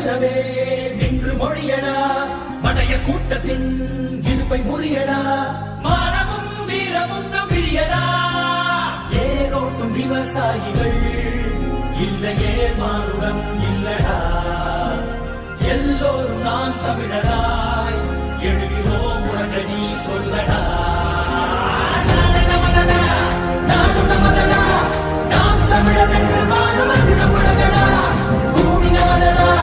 மனிதவே நின்று மொழியடா, மடைய கூட்டத்தின் இடுப்பை முறியடா, மானமும் வீரமும் நம்பியடா. ஏரோட்டும் விவசாயிகள் இல்லையே மானுடம் இல்லடா.